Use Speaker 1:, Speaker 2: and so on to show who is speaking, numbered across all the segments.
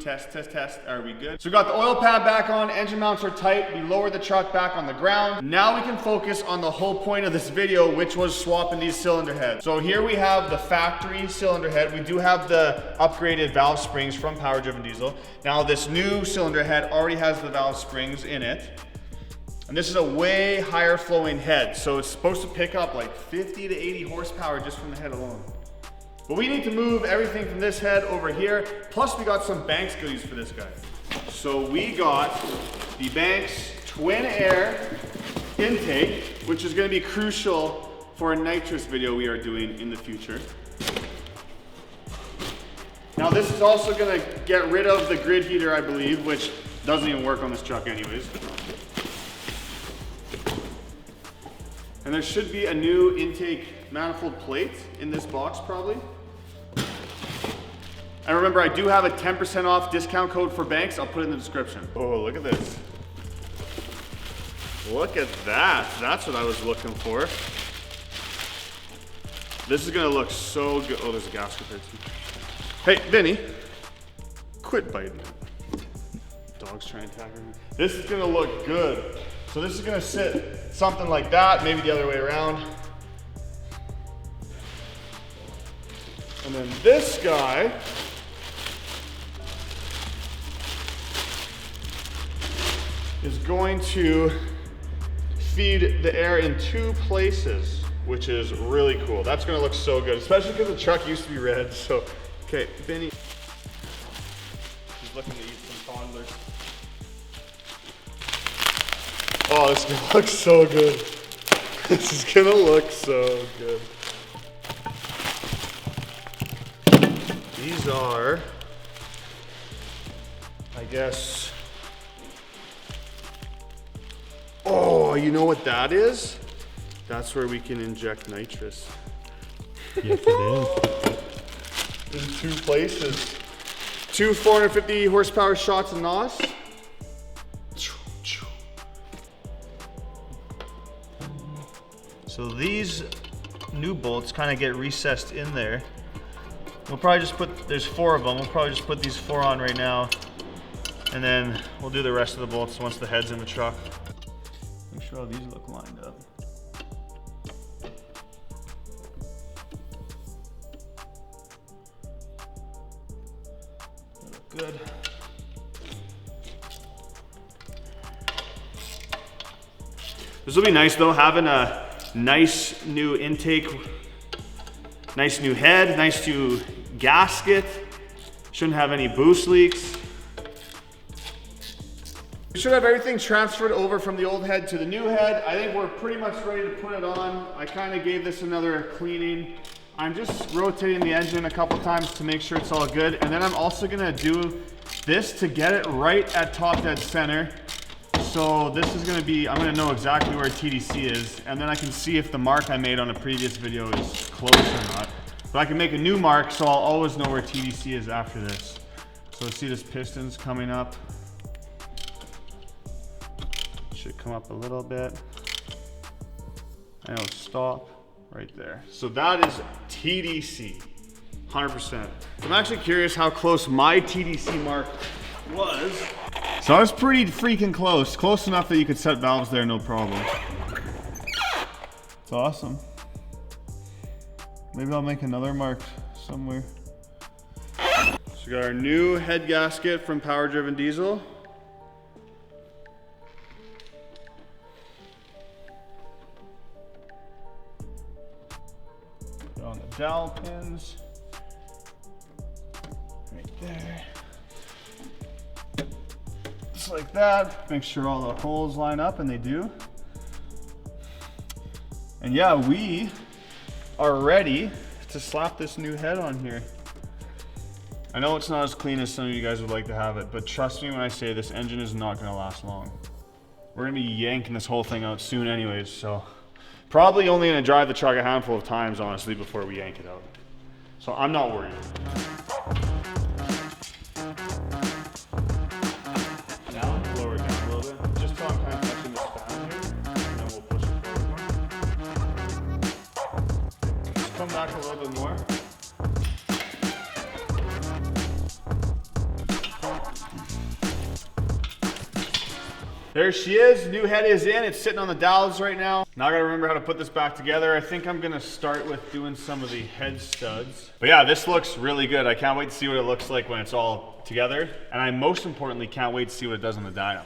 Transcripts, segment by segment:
Speaker 1: test, are we good? So we got the oil pad back on, engine mounts are tight, we lowered the truck back on the ground. Now we can focus on the whole point of this video, which was swapping these cylinder heads. So here we have the factory cylinder head. We do have the upgraded valve springs from Power Driven Diesel. Now this new cylinder head already has the valve springs in it. And this is a way higher flowing head. So it's supposed to pick up like 50 to 80 horsepower just from the head alone. But we need to move everything from this head over here. Plus we got some Banks goodies for this guy. So we got the Banks twin air intake, which is gonna be crucial for a nitrous video we are doing in the future. Now this is also gonna get rid of the grid heater, I believe, which doesn't even work on this truck anyways. And there should be a new intake manifold plate in this box probably. And remember, I do have a 10% off discount code for Banks. I'll put it in the description. Oh, look at this. Look at that. That's what I was looking for. This is gonna look so good. Oh, there's a gasket there too. Hey, Vinny, quit biting it. Dog's trying to attack her. This is gonna look good. So this is gonna sit something like that, maybe the other way around. And then this guy is going to feed the air in two places, which is really cool. That's gonna look so good, especially because the truck used to be red. So, okay, Vinny, he's looking to eat some toddlers. Oh, this is gonna look so good. This is gonna look so good. These are, I guess, oh, you know what that is? That's where we can inject nitrous.
Speaker 2: Yes, it is.
Speaker 1: In two places. Two 450 horsepower shots of NOS. So these new bolts kind of get recessed in there. We'll probably just put, there's 4 of them. We'll probably just put these 4 on right now. And then we'll do the rest of the bolts once the head's in the truck. Make sure all these look lined up. They look good. This will be nice though, having a nice new intake, nice new head, nice new gasket. Shouldn't have any boost leaks. We should have everything transferred over from the old head to the new head. I think we're pretty much ready to put it on. I kind of gave this another cleaning. I'm just rotating the engine a couple times to make sure it's all good. And then I'm also gonna do this to get it right at top dead center. So this is gonna be, I'm gonna know exactly where TDC is, and then I can see if the mark I made on a previous video is close or not. But I can make a new mark, so I'll always know where TDC is after this. So see this piston's coming up. Should come up a little bit. And it'll stop right there. So that is TDC, 100%. I'm actually curious how close my TDC mark was. So I was pretty freaking close. Close enough that you could set valves there, no problem. It's awesome. Maybe I'll make another mark somewhere. So we got our new head gasket from Power Driven Diesel. Put on the dowel pins. Right there. Just like that. Make sure all the holes line up, and they do. And yeah, we are ready to slap this new head on here. I know it's not as clean as some of you guys would like to have it, but trust me when I say this engine is not gonna last long. We're gonna be yanking this whole thing out soon anyways, so probably only gonna drive the truck a handful of times, honestly, before we yank it out. So I'm not worried. Now, lower it down a little bit, just so I'm kind of touching this fan here, and then we'll push it forward more. Just come back a little bit more. There she is, new head is in, it's sitting on the dowels right now. Now I gotta remember how to put this back together. I think I'm gonna start with doing some of the head studs. But yeah, this looks really good. I can't wait to see what it looks like when it's all together. And I most importantly can't wait to see what it does on the dyno.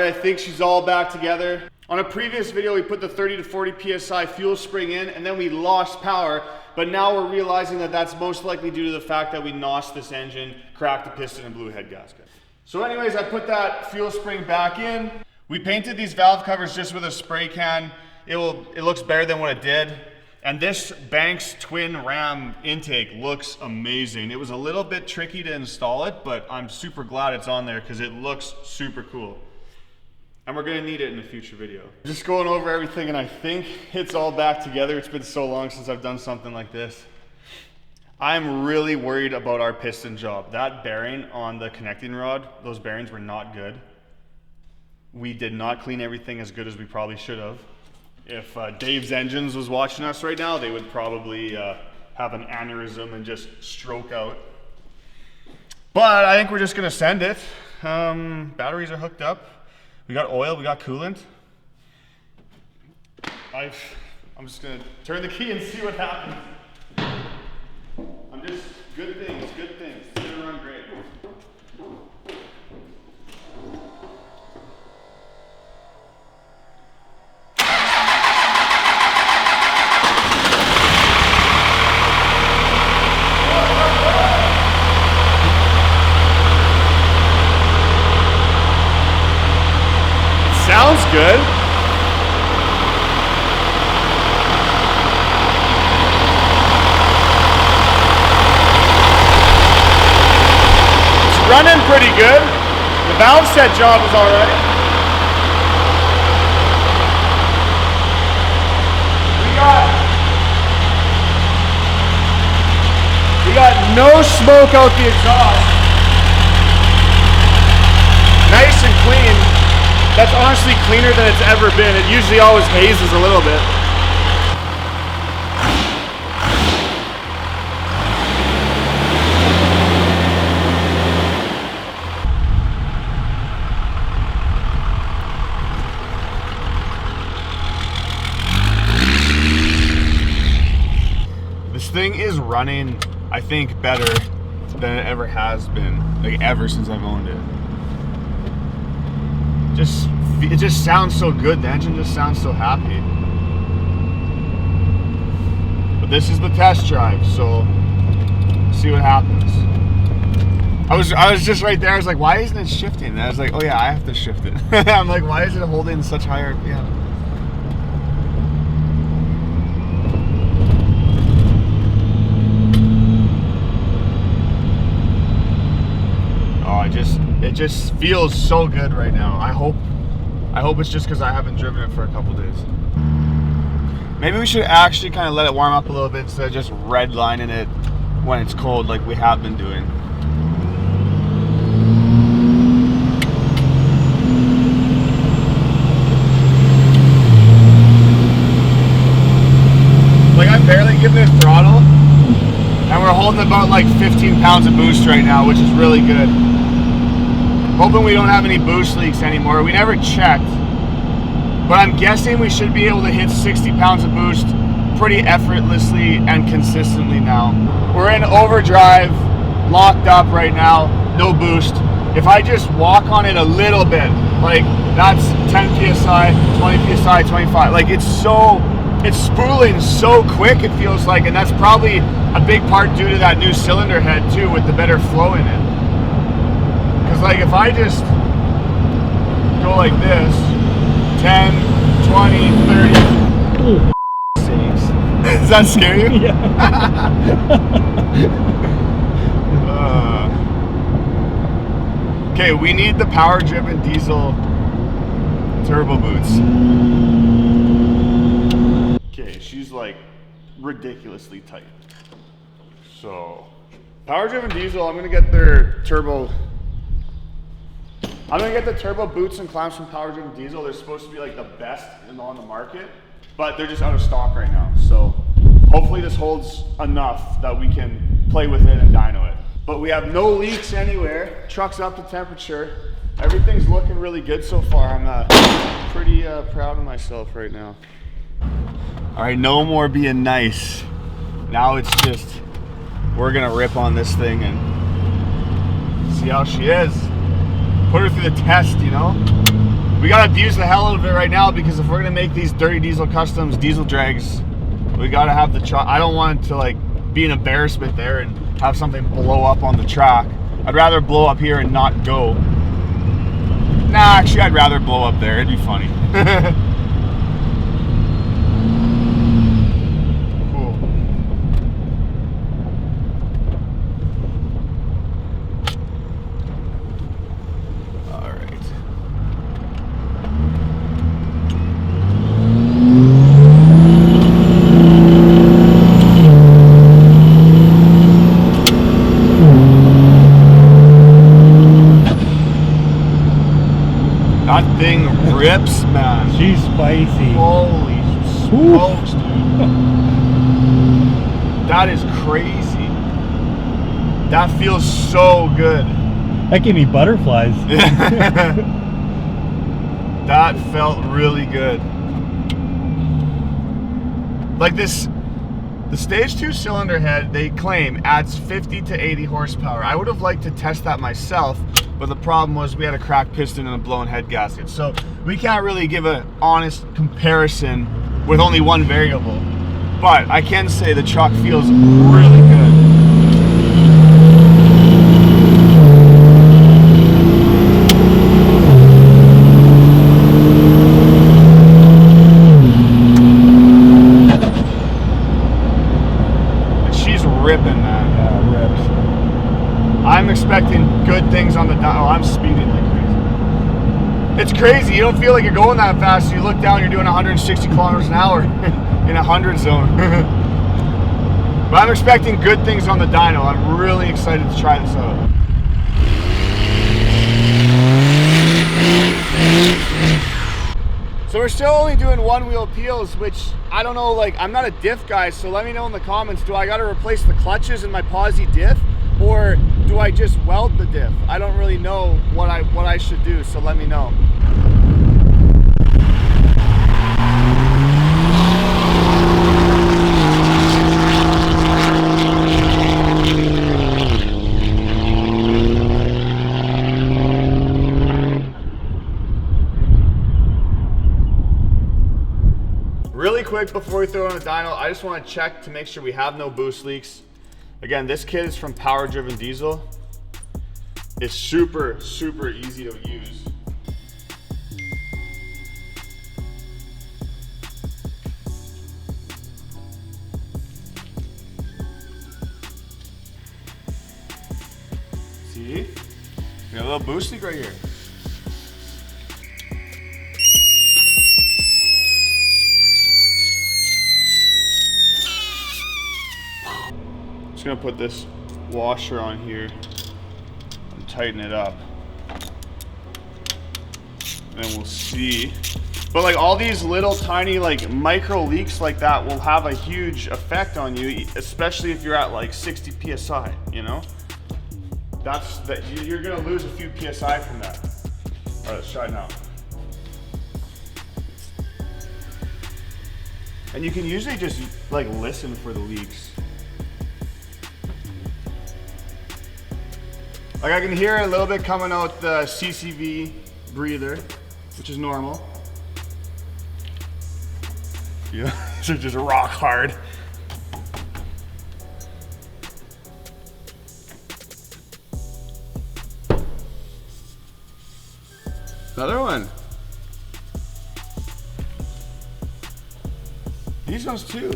Speaker 1: I think she's all back together. On a previous video, we put the 30 to 40 PSI fuel spring in and then we lost power, but now we're realizing that that's most likely due to the fact that we nosed this engine, cracked the piston and blew a head gasket. So anyways, I put that fuel spring back in. We painted these valve covers just with a spray can. It looks better than what it did. And this Banks twin ram intake looks amazing. It was a little bit tricky to install it, but I'm super glad it's on there because it looks super cool. And we're gonna need it in a future video. Just going over everything and I think it's all back together. It's been so long since I've done something like this. I'm really worried about our piston job. That bearing on the connecting rod, those bearings were not good. We did not clean everything as good as we probably should have. If Dave's Engines was watching us right now, they would probably have an aneurysm and just stroke out. But I think we're just gonna send it. Batteries are hooked up. We got oil, we got coolant. I'm just gonna turn the key and see what happens. Good things, good things. It's gonna run great. Sounds good. It's running pretty good. The valve set job is all right. We got no smoke out the exhaust. Nice and clean. That's honestly cleaner than it's ever been. It usually always hazes a little bit. This thing is running, I think, better than it ever has been, like ever since I've owned it. It just sounds so good. The engine just sounds so happy. But this is the test drive, so see what happens. I was just right there. I was like, why isn't it shifting? And I was like, oh yeah, I have to shift it. I'm like, why is it holding such high RPM? Oh, it just feels so good right now. I hope it's just because I haven't driven it for a couple days. Maybe we should actually kind of let it warm up a little bit instead of just redlining it when it's cold like we have been doing. Like, I'm barely giving it throttle, and we're holding about like 15 pounds of boost right now, which is really good. Hoping we don't have any boost leaks anymore. We never checked, but I'm guessing we should be able to hit 60 pounds of boost pretty effortlessly and consistently now. We're in overdrive, locked up right now, no boost. If I just walk on it a little bit, like that's 10 PSI, 20 PSI, 25, like it's spooling so quick, it feels like, and that's probably a big part due to that new cylinder head too, with the better flow in it. Because like if I just go like this, 10, 20, 30, oh, sakes. Does that scare you?
Speaker 2: Yeah.
Speaker 1: Okay, we need the power-driven diesel turbo boots. Okay, she's like ridiculously tight. So, power-driven diesel, I'm gonna get their turbo. I'm gonna get the turbo boots and clamps from power-driven diesel. They're supposed to be like the best on the market, but they're just out of stock right now. So, hopefully this holds enough that we can play with it and dyno it. But we have no leaks anywhere. Truck's up to temperature. Everything's looking really good so far. I'm pretty proud of myself right now. All right, no more being nice. Now it's just, we're gonna rip on this thing and see how she is. Put her through the test, you know? We gotta abuse the hell out of it right now, because if we're gonna make these Dirty Diesel Customs diesel drags, we gotta have the truck. I don't want it to like be an embarrassment there and have something blow up on the track. I'd rather blow up here and not go. Nah, actually I'd rather blow up there. It'd be funny. Cool. All right. That thing rips, man.
Speaker 2: She's spicy.
Speaker 1: Holy smokes, dude. That is crazy. That feels so good.
Speaker 2: That gave me butterflies.
Speaker 1: That felt really good. Like this, the stage 2 cylinder head, they claim adds 50 to 80 horsepower. I would have liked to test that myself, but the problem was we had a cracked piston and a blown head gasket. So we can't really give an honest comparison with only one variable. But I can say the truck feels really good. And she's ripping, man.
Speaker 2: Yeah, rips.
Speaker 1: I'm expecting good things on the Dyno. Oh, I'm speeding like crazy. It's crazy. You don't feel like you're going that fast. You look down, you're doing 160 kilometers an hour in a 100 zone. But I'm expecting good things on the Dyno. I'm really excited to try this out. So we're still only doing one-wheel peels, which I don't know, like, I'm not a diff guy, so let me know in the comments, do I gotta replace the clutches in my posi diff, or do I just weld the diff? I don't really know what I should do, so let me know. quick before we throw it on the dyno, I just want to check to make sure we have no boost leaks. Again, this kit is from Power Driven Diesel. It's super easy to use. See? We got a little boost leak right here. Just gonna put this washer on here and tighten it up. And then we'll see. But like all these little tiny like micro leaks like that will have a huge effect on you, especially if you're at like 60 PSI, you know? You're gonna lose a few PSI from that. All right, let's try it now. And you can usually just like listen for the leaks. Like I can hear a little bit coming out the CCV breather, which is normal. Yeah, these are just rock hard. Another one. These ones too.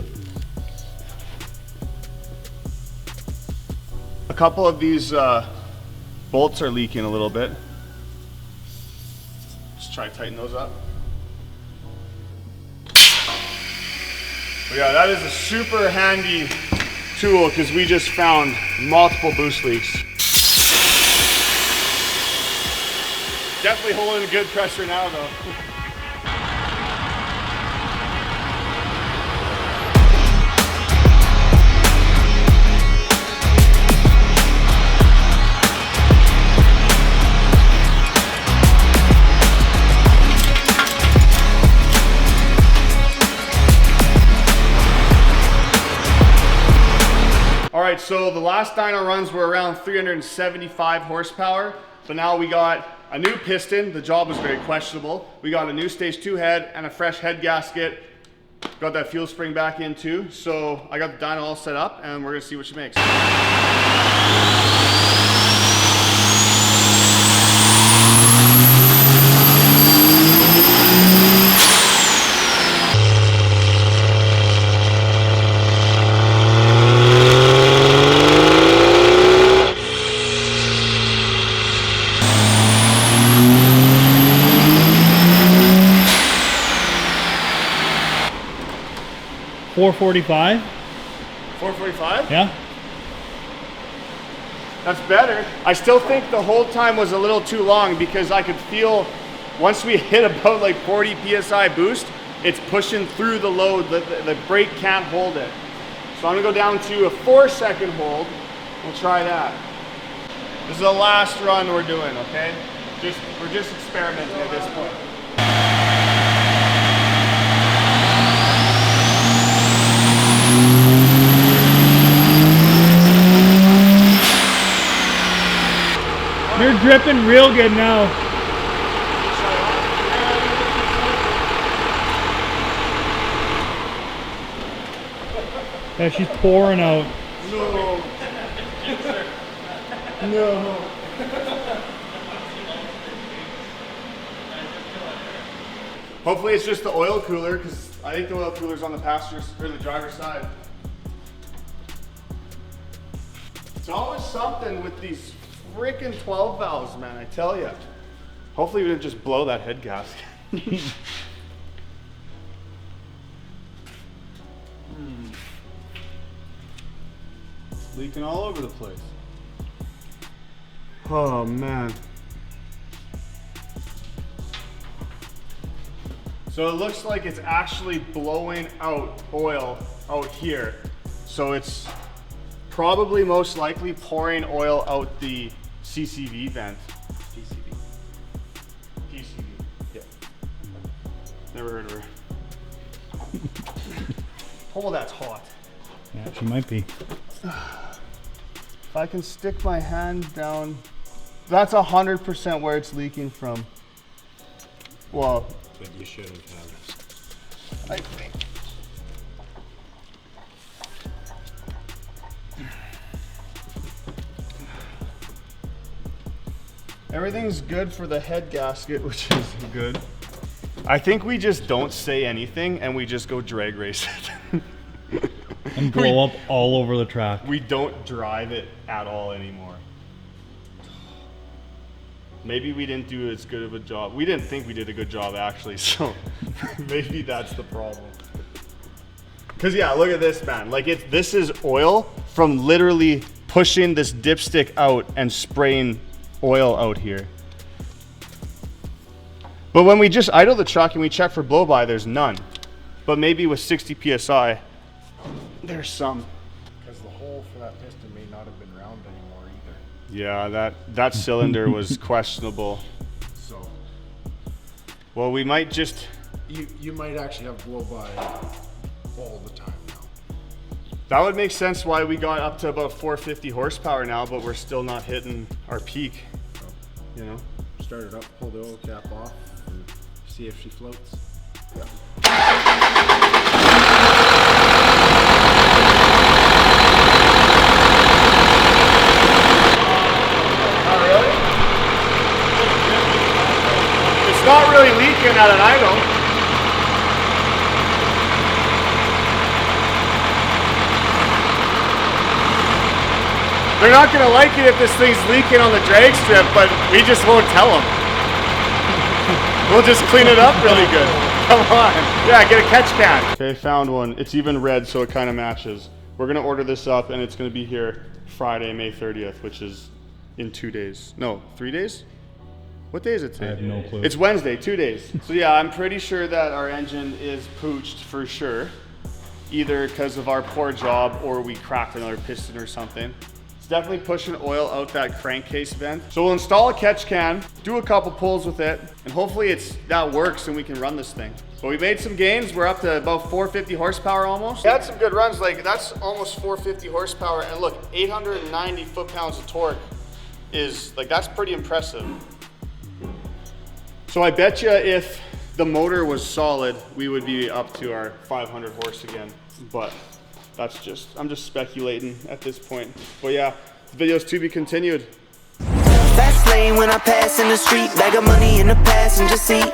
Speaker 1: A couple of these bolts are leaking a little bit. Just try to tighten those up. But yeah, that is a super handy tool because we just found multiple boost leaks. Definitely holding a good pressure now though. Alright, so the last dyno runs were around 375 horsepower, but now we got a new piston. The job was very questionable. We got a new stage 2 head and a fresh head gasket. Got that fuel spring back in too. So I got the dyno all set up and we're gonna see what she makes.
Speaker 2: 445?
Speaker 1: 445?
Speaker 2: Yeah.
Speaker 1: That's better. I still think the hold time was a little too long because I could feel once we hit about like 40 PSI boost, it's pushing through the load. The brake can't hold it. So I'm gonna go down to a 4-second hold. We'll try that. This is the last run we're doing, okay? We're just experimenting at this point.
Speaker 2: You're dripping real good now. Yeah, she's pouring out.
Speaker 1: No. No. Hopefully it's just the oil cooler, because I think the oil cooler's on the passenger's or the driver's side. It's always something with these freaking 12 valves, man, I tell you. Hopefully we didn't just blow that head gasket. Leaking all over the place. Oh man. So it looks like it's actually blowing out oil out here. So it's probably most likely pouring oil out the CCV vent. PCV. Yeah. Never heard of her. Oh, that's hot.
Speaker 2: Yeah, she might be.
Speaker 1: If I can stick my hand down, that's 100% where it's leaking from. Well,
Speaker 3: But you shouldn't have.
Speaker 1: I think. Everything's good for the head gasket, which is good. I think we just don't say anything and we just go drag race it.
Speaker 2: And blow up all over the track.
Speaker 1: We don't drive it at all anymore. Maybe we didn't do as good of a job. We didn't think we did a good job actually, so maybe that's the problem. Cause yeah, look at this, man. Like this is oil from literally pushing this dipstick out and spraying oil out here. But when we just idle the truck and we check for blow by, there's none. But maybe with 60 PSI, there's some.
Speaker 3: Because the hole for that piston may not have been round anymore either.
Speaker 1: Yeah, that cylinder was questionable.
Speaker 3: So.
Speaker 1: Well, we might just.
Speaker 3: You might actually have blow by all the time now.
Speaker 1: That would make sense why we got up to about 450 horsepower now, but we're still not hitting our peak. You know?
Speaker 3: Start it up, pull the oil cap off, and see if she floats. Yeah.
Speaker 1: Not really? It's not really leaking at an idle. They're not gonna like it if this thing's leaking on the drag strip, but we just won't tell them. We'll just clean it up really good. Come on. Yeah, get a catch can. Okay, found one. It's even red, so it kind of matches. We're gonna order this up and it's gonna be here Friday, May 30th, which is in 2 days. No, 3 days? What day is it today?
Speaker 2: I have no clue.
Speaker 1: It's Wednesday, 2 days. So yeah, I'm pretty sure that our engine is pooched for sure. Either because of our poor job or we cracked another piston or something. It's definitely pushing oil out that crankcase vent. So we'll install a catch can, do a couple pulls with it, and hopefully that works and we can run this thing. But we made some gains. We're up to about 450 horsepower almost. We had some good runs, like that's almost 450 horsepower. And look, 890 foot-pounds of torque is, like, that's pretty impressive. So I bet you if the motor was solid, we would be up to our 500 horse again. But I'm just speculating at this point. But yeah, the video's to be continued.
Speaker 4: Fast lane when I pass in the street, bag of money in the passenger seat.